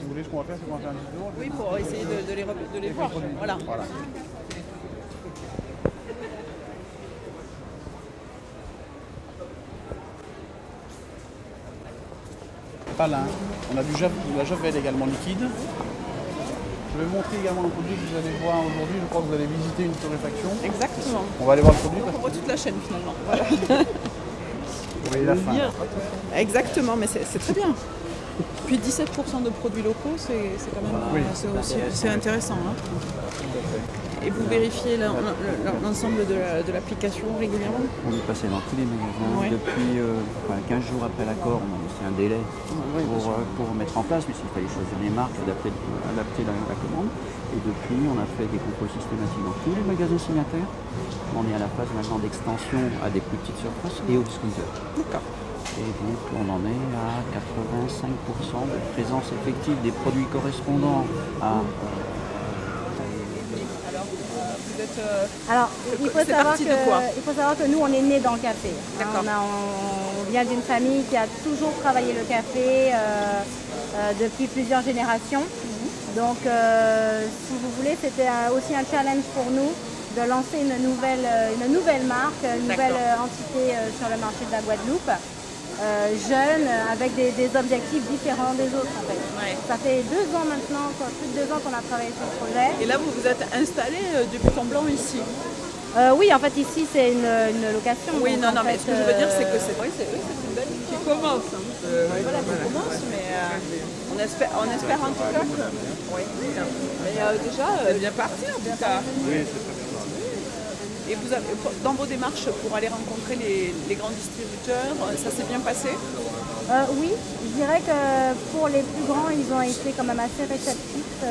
si vous voulez, ce qu'on va faire, c'est qu'on va faire un petit tour. Oui, pour essayer de les voir. Voilà. Palin. On a du la javel également liquide. Je vais vous montrer également le produit que vous allez voir aujourd'hui. Je crois que vous allez visiter une torréfaction. Exactement. On va aller voir le produit. On voit toute la chaîne finalement. Voilà. Vous voyez la fin. Exactement, mais c'est très bien. Puis 17% de produits locaux, c'est quand même c'est intéressant. Hein. Et vous vérifiez l'ensemble de l'application régulièrement? On est passé dans tous les magasins depuis 15 jours après l'accord. On a laissé un délai pour mettre en place, mais s'il fallait choisir les marques, adapter la commande. Et depuis, on a fait des contrôles systématiques dans tous les magasins signataires. On est à la phase maintenant d'extension à des plus petites surfaces et aux discounters. D'accord. Et donc on en est à 85% de présence effective des produits correspondants à... Alors, il faut savoir que nous, on est nés dans le café. On vient d'une famille qui a toujours travaillé le café depuis plusieurs générations. Donc, si vous voulez, c'était aussi un challenge pour nous de lancer une nouvelle marque, une nouvelle entité sur le marché de la Guadeloupe. Jeune, avec des objectifs différents des autres en fait. Ouais. Ça fait 2 ans maintenant, plus de 2 ans qu'on a travaillé sur le projet. Et là vous vous êtes installé du but en blanc ici? Oui, en fait ici c'est une location. Oui, non, mais ce que je veux dire c'est que c'est une belle qui commence. Hein. Voilà, qui commence, mais on espère en tout cas que... Oui, mais déjà, c'est bien parti en tout cas. Oui, c'est très bien. Et vous avez, dans vos démarches pour aller rencontrer les grands distributeurs, ça s'est bien passé? Oui, je dirais que pour les plus grands, ils ont été quand même assez réceptifs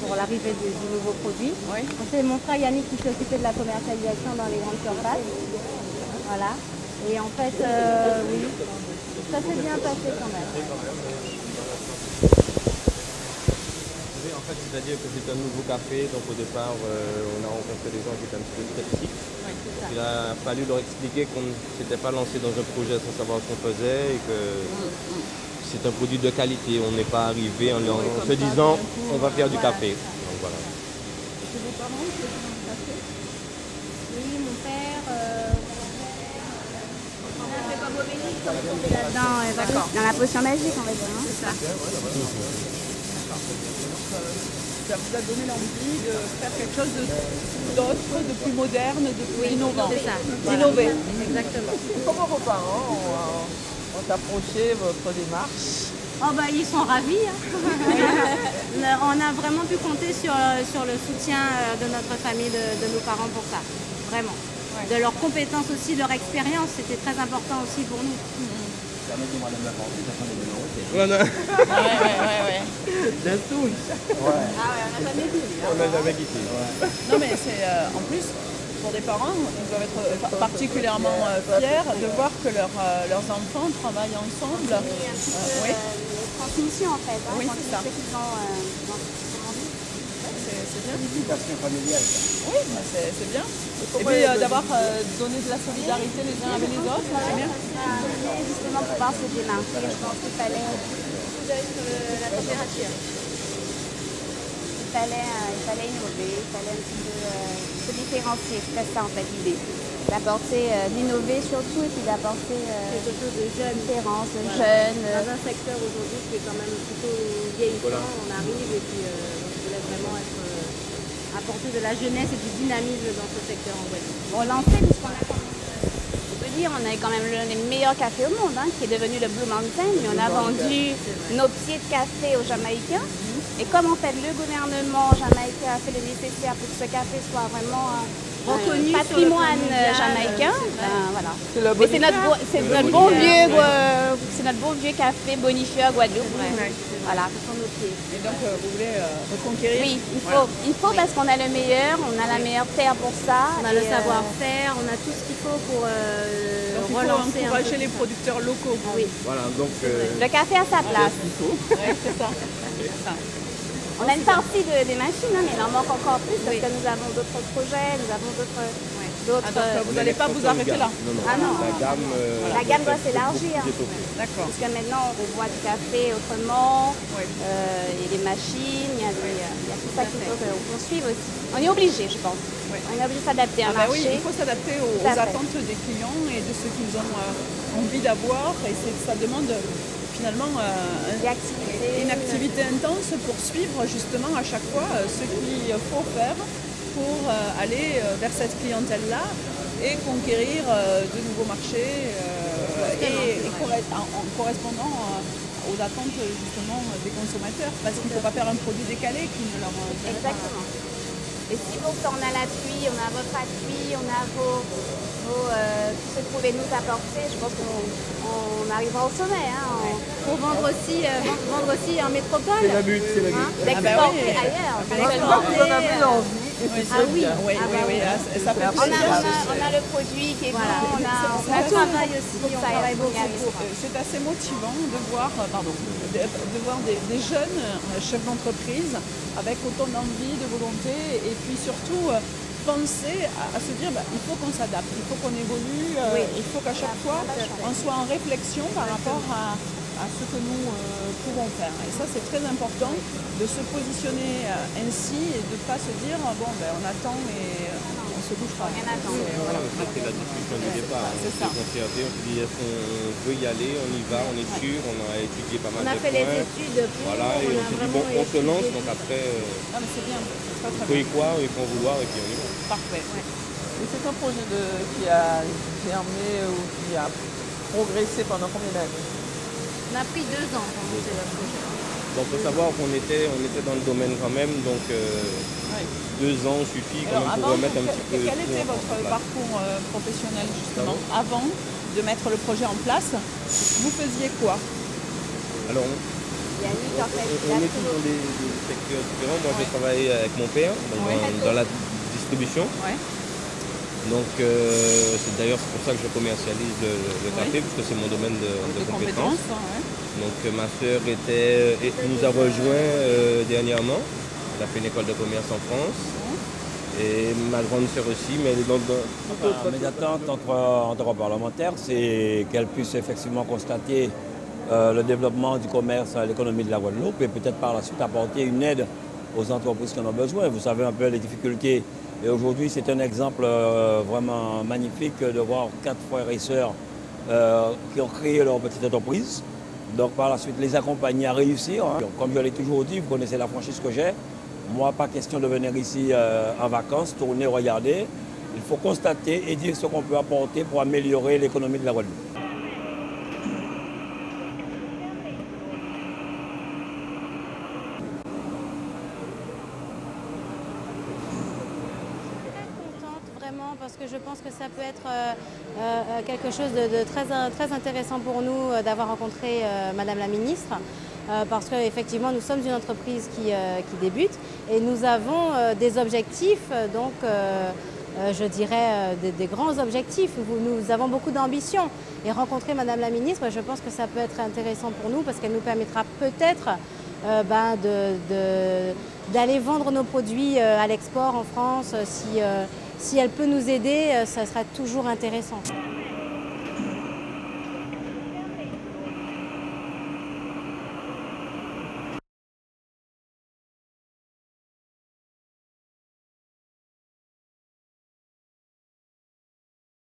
pour l'arrivée du nouveau produit. Oui. On s'est montré à Yannick qui s'est occupé de la commercialisation dans les grandes surfaces. Voilà. Et en fait, oui, ça s'est bien passé quand même. En fait, c'est-à-dire que c'est un nouveau café, donc au départ, on a rencontré des gens qui étaient un petit peu sceptiques. Il a fallu leur expliquer qu'on ne s'était pas lancé dans un projet sans savoir ce qu'on faisait et que c'est un produit de qualité. On n'est pas arrivé en se disant on va faire du café. Donc voilà. C'est vos parents qui font du café? Oui, mon père. Là-dedans, dans la potion magique, on va dire. Hein. C'est ça. Ça vous a donné l'envie de faire quelque chose d'autre, de plus moderne, de plus innovant. C'est ça. D'innover. Exactement. Comment vos parents ont approché votre démarche? Oh bah ils sont ravis. Hein. On a vraiment pu compter sur le soutien de notre famille, de nos parents pour ça. Vraiment. Ouais. De leurs compétences aussi, de leur expérience, c'était très important aussi pour nous. Permettez-moi de m'apporter, j'attends les numéros. Voilà. Ouais. La souche. Ouais. Ah ouais, on n'a jamais vu. On n'a jamais quitté. Non mais c'est en plus pour des parents, ils doivent être particulièrement fiers de voir que leurs enfants travaillent ensemble. Oui. Transmission en fait. Hein, oui, c'est ça. C'est bien. L'éducation familiale. Oui, c'est bien. Et puis d'avoir donné de la solidarité les uns avec les autres, c'est bien. Justement pour pouvoir se démarquer, je pense qu'il fallait la température. Il fallait innover, il fallait un petit peu se différencier. C'était ça en fait l'idée. D'apporter, d'innover surtout et puis d'apporter quelque chose de jeune, différence, jeune. Dans un secteur aujourd'hui qui est quand même plutôt vieillissant, on arrive et puis on voulait vraiment apporter de la jeunesse et du dynamisme dans ce secteur en Guadeloupe. Bon, lancé, puisqu'on a on a quand même l'un des meilleurs cafés au monde, hein, qui est devenu le Blue Mountain, mais on a vendu nos pieds de café aux Jamaïcains. Et comme en fait le gouvernement jamaïcain a fait le nécessaire pour que ce café soit vraiment reconnu patrimoine jamaïcain, voilà. Mais c'est notre bon vieux café bonifié à Guadeloupe. Voilà, ce sont nos pieds. Et donc vous voulez reconquérir? Oui, il faut parce qu'on a le meilleur, on a la meilleure terre pour ça. On a le savoir-faire, on a tout ce qu'il faut pour relancer. Il faut encourager les producteurs locaux. Oui. Voilà, donc le café à sa place. Ouais, c'est ça. On a une partie des machines, hein, mais il en manque encore plus parce que nous avons d'autres projets, nous avons d'autres d'autres. Vous n'allez pas vous arrêter là? Non, non. Ah non. La La gamme doit s'élargir. D'accord. Parce que maintenant, on boit du café autrement. Il y a des machines, il y a tout ça qu'il faut qu'on suive aussi. On est obligé, je pense. On est obligé de s'adapter à un marché. Oui, il faut s'adapter aux attentes des clients et de ce qu'ils ont envie d'avoir. Et ça demande finalement une activité intense pour suivre justement à chaque fois ce qu'il faut faire pour aller vers cette clientèle-là et conquérir de nouveaux marchés en correspondant aux attentes justement des consommateurs. Parce qu'il ne faut pas faire un produit décalé qui ne leur... Exactement. Et si pourtant on a l'appui, on a votre appui, on a tout ce que vous pouvez nous apporter, je pense qu'on arrivera au sommet. Pour vendre aussi en métropole. C'est le but, c'est le but. D'exporter ailleurs. On a vu l'envie. Ça fait on a le produit qui est bon, on travaille aussi, on travaille beaucoup. C'est assez motivant de voir, des jeunes chefs d'entreprise avec autant d'envie, de volonté et puis surtout penser à se dire il faut qu'on s'adapte, il faut qu'on évolue, il faut qu'à chaque fois on soit en réflexion par rapport à ce que nous pouvons faire. Et ça, c'est très important de se positionner ainsi et de ne pas se dire on attend et on se bouge pas. Rien attend. C'est la discussion du départ. C'est ça. On s'est concerté, on s'est dit est-ce qu'on veut y aller, on y va, on est sûr, on a étudié pas mal de points. On a fait les études pour. Voilà, et on s'est dit on se lance, donc après, Mais c'est bien, c'est très il faut y croire, il faut en vouloir et puis on y va. parfait. Et c'est un projet qui a germé ou qui a progressé pendant combien d'années? On a pris 2 ans pour monter le projet. Donc il faut savoir qu'on était dans le domaine quand même, donc 2 ans suffit quand même pour remettre un petit peu. Quel était votre parcours professionnel justement avant de mettre le projet en place? Vous faisiez quoi? Alors, Yannick, en fait, on est tous dans des secteurs différents. Moi, j'ai travaillé avec mon père dans la distribution. Donc, c'est pour ça que je commercialise le café, puisque c'est mon domaine de compétence. Donc, ma sœur nous a rejoints dernièrement. Elle a fait une école de commerce en France. Et ma grande sœur aussi, mais elle est dans mes attentes en tant que parlementaire, c'est qu'elle puisse effectivement constater le développement du commerce à l'économie de la Guadeloupe et peut-être par la suite apporter une aide aux entreprises qui en ont besoin. Vous savez un peu les difficultés. Et aujourd'hui, c'est un exemple vraiment magnifique de voir 4 frères et sœurs qui ont créé leur petite entreprise. Donc par la suite, les accompagner à réussir. Comme je l'ai toujours dit, vous connaissez la franchise que j'ai. Moi, pas question de venir ici en vacances, tourner, regarder. Il faut constater et dire ce qu'on peut apporter pour améliorer l'économie de la Guadeloupe. Parce que je pense que ça peut être quelque chose de très intéressant pour nous d'avoir rencontré Madame la Ministre, parce qu'effectivement nous sommes une entreprise qui débute et nous avons des objectifs, donc je dirais des grands objectifs. Nous avons beaucoup d'ambition et rencontrer Madame la Ministre, je pense que ça peut être intéressant pour nous parce qu'elle nous permettra peut-être d'aller vendre nos produits à l'export en France. Si elle peut nous aider, ça sera toujours intéressant.